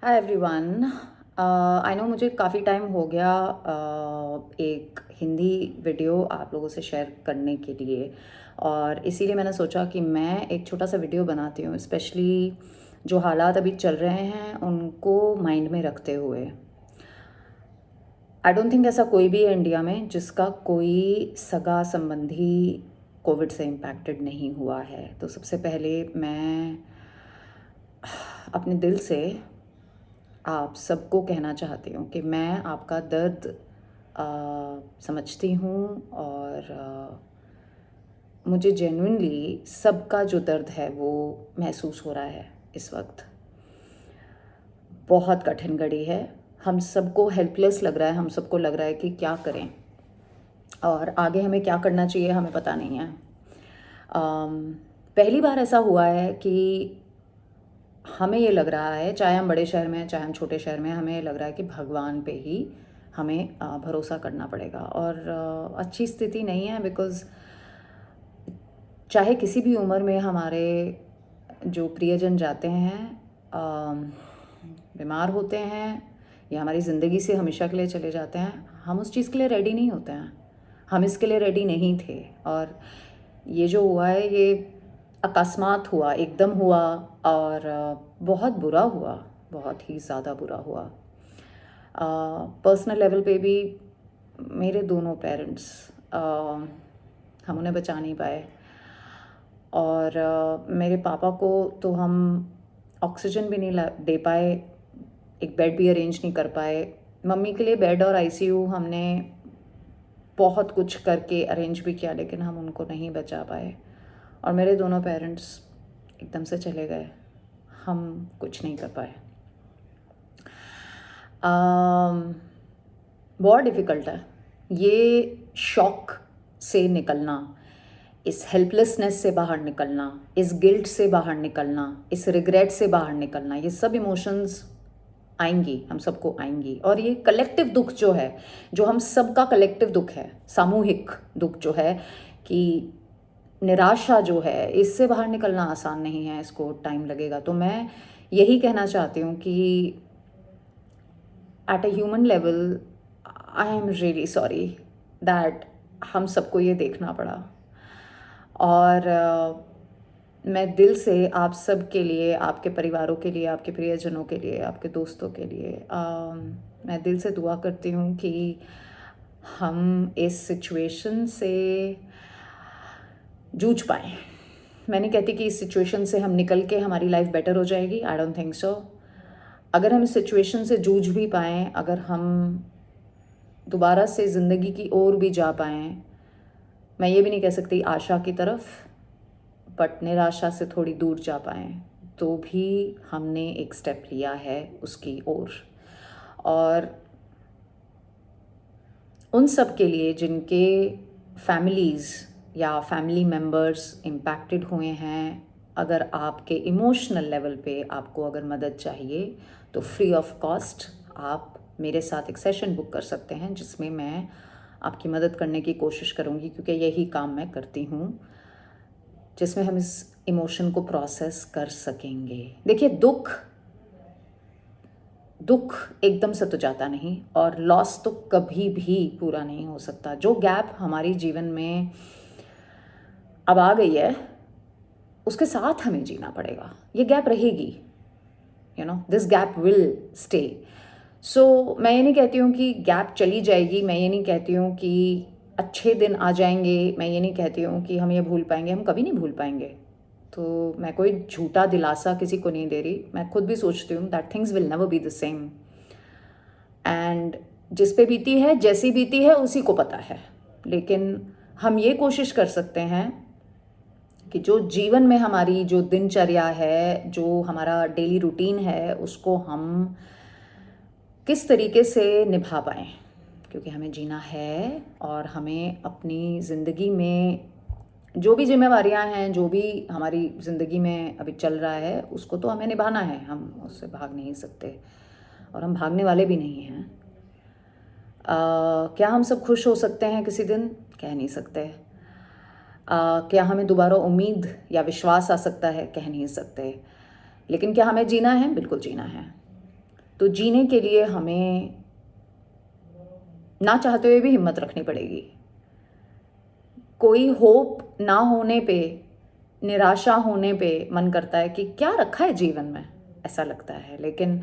Hi everyone. I know मुझे काफ़ी time हो गया एक हिंदी वीडियो आप लोगों से शेयर करने के लिए, और इसीलिए मैंने सोचा कि मैं एक छोटा सा वीडियो बनाती हूँ, स्पेशली जो हालात अभी चल रहे हैं उनको माइंड में रखते हुए। आई डोंट थिंक ऐसा कोई भी है इंडिया में जिसका कोई सगा संबंधी कोविड से इम्पैक्टेड नहीं हुआ है। तो सबसे पहले मैं अपने दिल से आप सबको कहना चाहती हूँ कि मैं आपका दर्द समझती हूँ, और मुझे जेन्युइनली सबका जो दर्द है वो महसूस हो रहा है इस वक्त। बहुत कठिन घड़ी है, हम सबको हेल्पलेस लग रहा है, हम सबको लग रहा है कि क्या करें और आगे हमें क्या करना चाहिए हमें पता नहीं है। पहली बार ऐसा हुआ है कि हमें ये लग रहा है, चाहे हम बड़े शहर में हैं चाहे हम छोटे शहर में हैं, हमें लग रहा है कि भगवान पे ही हमें भरोसा करना पड़ेगा। और अच्छी स्थिति नहीं है, बिकॉज़ चाहे किसी भी उम्र में हमारे जो प्रियजन जाते हैं, बीमार होते हैं या हमारी ज़िंदगी से हमेशा के लिए चले जाते हैं, हम उस चीज़ के लिए रेडी नहीं होते हैं। हम इसके लिए रेडी नहीं थे, और ये जो हुआ है ये अकस्मात हुआ, एकदम हुआ, और बहुत बुरा हुआ, बहुत ही ज़्यादा बुरा हुआ। पर्सनल लेवल पे भी मेरे दोनों पेरेंट्स, हम उन्हें बचा नहीं पाए, और मेरे पापा को तो हम ऑक्सीजन भी नहीं दे पाए, एक बेड भी अरेंज नहीं कर पाए। मम्मी के लिए बेड और आईसीयू हमने बहुत कुछ करके अरेंज भी किया, लेकिन हम उनको नहीं बचा पाए, और मेरे दोनों पेरेंट्स एकदम से चले गए, हम कुछ नहीं कर पाए। बहुत डिफ़िकल्ट है ये शॉक से निकलना, इस हेल्पलेसनेस से बाहर निकलना, इस गिल्ट से बाहर निकलना, इस रिग्रेट से बाहर निकलना। ये सब इमोशंस आएंगी, हम सबको आएंगी, और ये कलेक्टिव दुख जो है, जो हम सबका कलेक्टिव दुख है, सामूहिक दुख जो है, कि निराशा जो है, इससे बाहर निकलना आसान नहीं है, इसको टाइम लगेगा। तो मैं यही कहना चाहती हूँ कि at a human level I am really sorry that हम सबको ये देखना पड़ा, और मैं दिल से आप सब के लिए, आपके परिवारों के लिए, आपके प्रियजनों के लिए, आपके दोस्तों के लिए मैं दिल से दुआ करती हूँ कि हम इस सिचुएशन से जूझ पाएँ। मैं नहीं कहती कि इस सिचुएशन से हम निकल के हमारी लाइफ बेटर हो जाएगी, आई डोंट थिंक सो। अगर हम इस सिचुएशन से जूझ भी पाएँ, अगर हम दोबारा से ज़िंदगी की ओर भी जा पाएँ, मैं ये भी नहीं कह सकती आशा की तरफ, बट निराशा से थोड़ी दूर जा पाएँ, तो भी हमने एक स्टेप लिया है उसकी ओर। और उन सब के लिए जिनके फैमिलीज़ या फैमिली मेम्बर्स इम्पैक्टेड हुए हैं, अगर आपके इमोशनल लेवल पे आपको अगर मदद चाहिए तो फ्री ऑफ कॉस्ट आप मेरे साथ एक सेशन बुक कर सकते हैं, जिसमें मैं आपकी मदद करने की कोशिश करूँगी, क्योंकि यही काम मैं करती हूँ, जिसमें हम इस इमोशन को प्रोसेस कर सकेंगे। देखिए, दुख एकदम से तो जाता नहीं, और लॉस तो कभी भी पूरा नहीं हो सकता। जो गैप हमारी जीवन में अब आ गई है, उसके साथ हमें जीना पड़ेगा। ये गैप रहेगी, दिस गैप विल स्टे। सो मैं ये नहीं कहती हूँ कि गैप चली जाएगी, मैं ये नहीं कहती हूँ कि अच्छे दिन आ जाएंगे, मैं ये नहीं कहती हूँ कि हम ये भूल पाएंगे, हम कभी नहीं भूल पाएंगे। तो मैं कोई झूठा दिलासा किसी को नहीं दे रही, मैं खुद भी सोचती हूँ that things will never be the same, and जिस पे बीती है, जैसी बीती है, उसी को पता है। लेकिन हम ये कोशिश कर सकते हैं कि जो जीवन में हमारी जो दिनचर्या है, जो हमारा डेली रूटीन है, उसको हम किस तरीके से निभा पाएँ, क्योंकि हमें जीना है, और हमें अपनी ज़िंदगी में जो भी जिम्मेवारियां हैं, जो भी हमारी ज़िंदगी में अभी चल रहा है, उसको तो हमें निभाना है, हम उससे भाग नहीं सकते, और हम भागने वाले भी नहीं हैं। क्या हम सब खुश हो सकते हैं किसी दिन? कह नहीं सकते। क्या हमें दोबारा उम्मीद या विश्वास आ सकता है? कह नहीं सकते। लेकिन क्या हमें जीना है? बिल्कुल जीना है। तो जीने के लिए हमें ना चाहते हुए भी हिम्मत रखनी पड़ेगी। कोई होप ना होने पे, निराशा होने पे मन करता है कि क्या रखा है जीवन में, ऐसा लगता है। लेकिन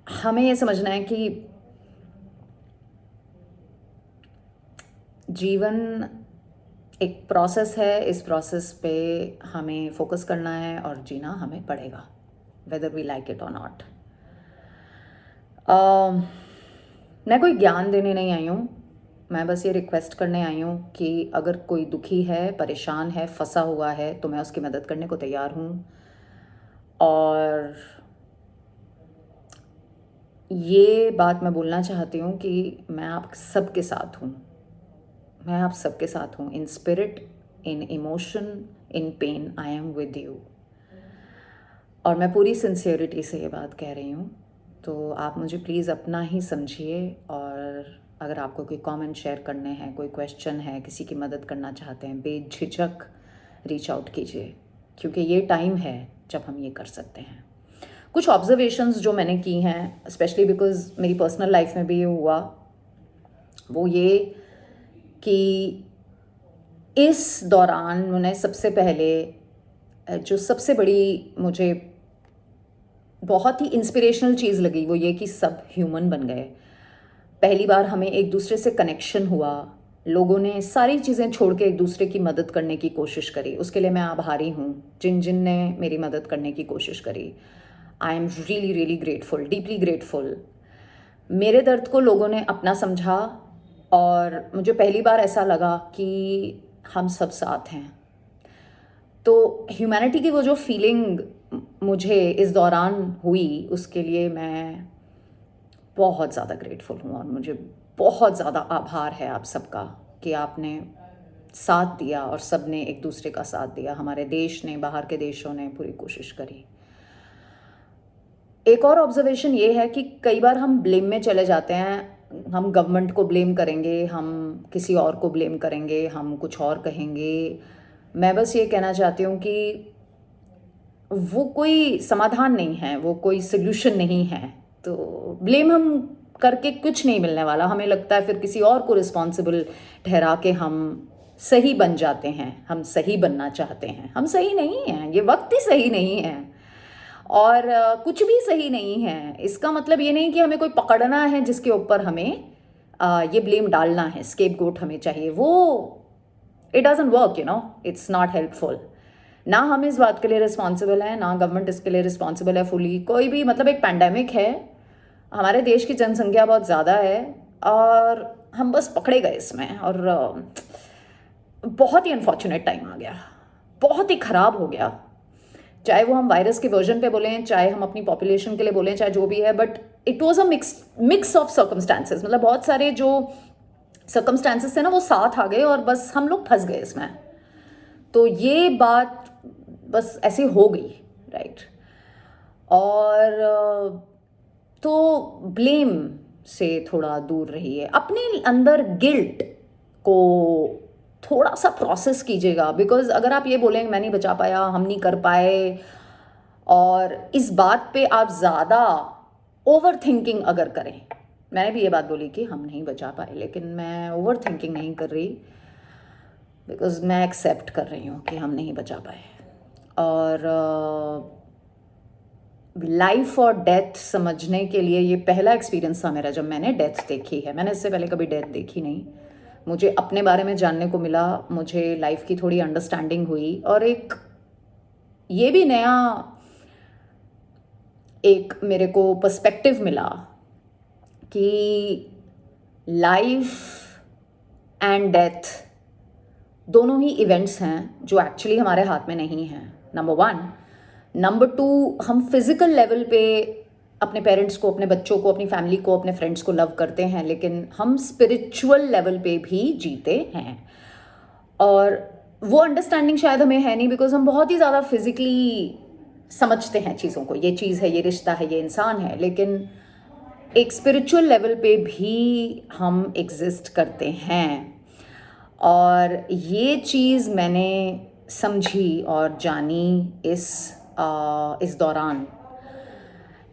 हमें ये समझना है कि जीवन एक प्रोसेस है, इस प्रोसेस पे हमें फोकस करना है और जीना हमें पड़ेगा, वेदर वी लाइक इट और नॉट। मैं कोई ज्ञान देने नहीं आई हूँ, मैं बस ये रिक्वेस्ट करने आई हूँ कि अगर कोई दुखी है, परेशान है, फंसा हुआ है, तो मैं उसकी मदद करने को तैयार हूँ। और ये बात मैं बोलना चाहती हूँ कि मैं आप सबके साथ हूँ, मैं आप सबके साथ हूँ, in spirit, in emotion, in pen, I am with you. और मैं पूरी सिंसियरिटी से ये बात कह रही हूँ, तो आप मुझे प्लीज़ अपना ही समझिए। और अगर आपको कोई कमेंट शेयर करने हैं, कोई क्वेश्चन है, किसी की मदद करना चाहते हैं, बेझिझक रीच आउट कीजिए, क्योंकि ये टाइम है जब हम ये कर सकते हैं। कुछ ऑब्जर्वेशंस जो मैंने की हैं, स्पेशली बिकॉज मेरी पर्सनल लाइफ में भी ये हुआ, वो ये कि इस दौरान मैंने सबसे पहले जो सबसे बड़ी मुझे बहुत ही इंस्पिरेशनल चीज़ लगी वो ये कि सब ह्यूमन बन गए। पहली बार हमें एक दूसरे से कनेक्शन हुआ, लोगों ने सारी चीज़ें छोड़ के एक दूसरे की मदद करने की कोशिश करी। उसके लिए मैं आभारी हूँ जिन जिन ने मेरी मदद करने की कोशिश करी। I am really really grateful, deeply grateful. मेरे दर्द को लोगों ने अपना समझा और मुझे पहली बार ऐसा लगा कि हम सब साथ हैं। तो ह्यूमैनिटी की वो जो फीलिंग मुझे इस दौरान हुई, उसके लिए मैं बहुत ज़्यादा ग्रेटफुल हूँ और मुझे बहुत ज़्यादा आभार है आप सबका कि आपने साथ दिया और सब ने एक दूसरे का साथ दिया। हमारे देश ने, बाहर के देशों ने पूरी कोशिश करी। एक और ऑब्जर्वेशन ये है कि कई बार हम ब्लेम में चले जाते हैं, हम गवर्नमेंट को ब्लेम करेंगे, हम किसी और को ब्लेम करेंगे, हम कुछ और कहेंगे। मैं बस ये कहना चाहती हूँ कि वो कोई समाधान नहीं है, वो कोई सल्यूशन नहीं है। तो ब्लेम हम करके कुछ नहीं मिलने वाला। हमें लगता है फिर किसी और को रिस्पॉन्सिबल ठहरा के हम सही बन जाते हैं, हम सही बनना चाहते हैं। हम सही नहीं हैं, ये वक्त ही सही नहीं है और कुछ भी सही नहीं है। इसका मतलब ये नहीं कि हमें कोई पकड़ना है जिसके ऊपर हमें ये ब्लेम डालना है, स्केपगोट हमें चाहिए। वो it doesn't work, you know, it's not helpful. ना हम इस बात के लिए रिस्पॉन्सिबल हैं, ना गवर्नमेंट इसके लिए रिस्पॉन्सिबल है फुली। कोई भी, मतलब एक पैंडेमिक है, हमारे देश की जनसंख्या बहुत ज़्यादा है और हम बस पकड़े गए इसमें। और बहुत ही अनफॉर्चुनेट टाइम आ गया, बहुत ही ख़राब हो गया। चाहे वो हम वायरस के वर्जन पे बोलें, चाहे हम अपनी पॉपुलेशन के लिए बोलें, चाहे जो भी है, but it was a mix of circumstances. मतलब बहुत सारे जो सर्कमस्टांसेस थे ना, वो साथ आ गए और बस हम लोग फंस गए इसमें। तो ये बात बस ऐसे हो गई, राइट। और तो ब्लेम से थोड़ा दूर रहिए, अपने अंदर गिल्ट को थोड़ा सा प्रोसेस कीजिएगा। बिकॉज अगर आप ये बोलें मैं नहीं बचा पाया, हम नहीं कर पाए, और इस बात पे आप ज़्यादा ओवर थिंकिंग अगर करें, मैंने भी ये बात बोली कि हम नहीं बचा पाए, लेकिन मैं ओवर थिंकिंग नहीं कर रही, बिकॉज मैं एक्सेप्ट कर रही हूँ कि हम नहीं बचा पाए। और लाइफ और डेथ समझने के लिए ये पहला एक्सपीरियंस था मेरा जब मैंने डेथ देखी है। मैंने इससे पहले कभी डेथ देखी नहीं। मुझे अपने बारे में जानने को मिला, मुझे लाइफ की थोड़ी अंडरस्टैंडिंग हुई और एक ये भी नया एक मेरे को पर्सपेक्टिव मिला कि लाइफ एंड डेथ दोनों ही इवेंट्स हैं जो एक्चुअली हमारे हाथ में नहीं हैं, नंबर 1। नंबर 2, हम फिज़िकल लेवल पे अपने पेरेंट्स को, अपने बच्चों को, अपनी फैमिली को, अपने फ्रेंड्स को लव करते हैं, लेकिन हम स्पिरिचुअल लेवल पे भी जीते हैं। और वो अंडरस्टैंडिंग शायद हमें है नहीं, बिकॉज हम बहुत ही ज़्यादा फिज़िकली समझते हैं चीज़ों को, ये चीज़ है, ये रिश्ता है, ये इंसान है। लेकिन एक स्पिरिचुअल लेवल पे भी हम एग्जिस्ट करते हैं। और ये चीज़ मैंने समझी और जानी इस दौरान।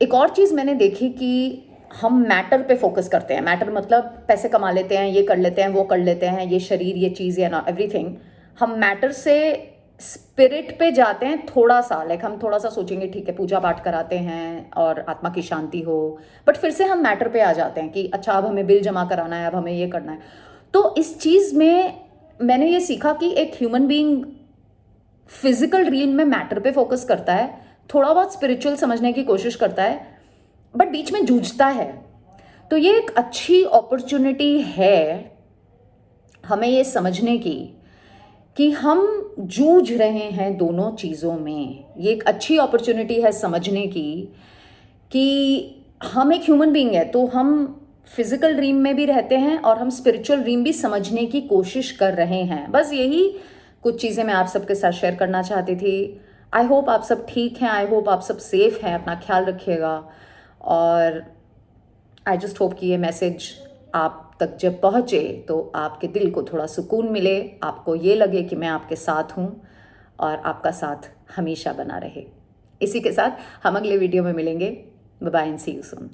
एक और चीज़ मैंने देखी कि हम मैटर पे फोकस करते हैं। मैटर मतलब पैसे कमा लेते हैं, ये कर लेते हैं, वो कर लेते हैं, ये शरीर, ये चीज़, या ना एवरीथिंग। हम मैटर से स्पिरिट पे जाते हैं थोड़ा सा, लाइक हम थोड़ा सा सोचेंगे ठीक है पूजा पाठ कराते हैं और आत्मा की शांति हो, बट फिर से हम मैटर पे आ जाते हैं कि अच्छा अब हमें बिल जमा कराना है, अब हमें ये करना है। तो इस चीज़ में मैंने ये सीखा कि एक ह्यूमन बीइंग फिजिकल रील में मैटर पे फोकस करता है, थोड़ा बहुत स्पिरिचुअल समझने की कोशिश करता है, बट बीच में जूझता है। तो ये एक अच्छी अपॉर्चुनिटी है हमें ये समझने की कि हम जूझ रहे हैं दोनों चीज़ों में। ये एक अच्छी अपॉर्चुनिटी है समझने की कि हम एक ह्यूमन बीइंग है, तो हम फिजिकल ड्रीम में भी रहते हैं और हम स्पिरिचुअल ड्रीम भी समझने की कोशिश कर रहे हैं। बस यही कुछ चीज़ें मैं आप सबके साथ शेयर करना चाहती थी। आई होप आप सब ठीक हैं, आई होप आप सब सेफ हैं, अपना ख्याल रखिएगा। और आई जस्ट होप कि ये मैसेज आप तक जब पहुँचे तो आपके दिल को थोड़ा सुकून मिले, आपको ये लगे कि मैं आपके साथ हूँ और आपका साथ हमेशा बना रहे। इसी के साथ हम अगले वीडियो में मिलेंगे। Bye bye and see you soon.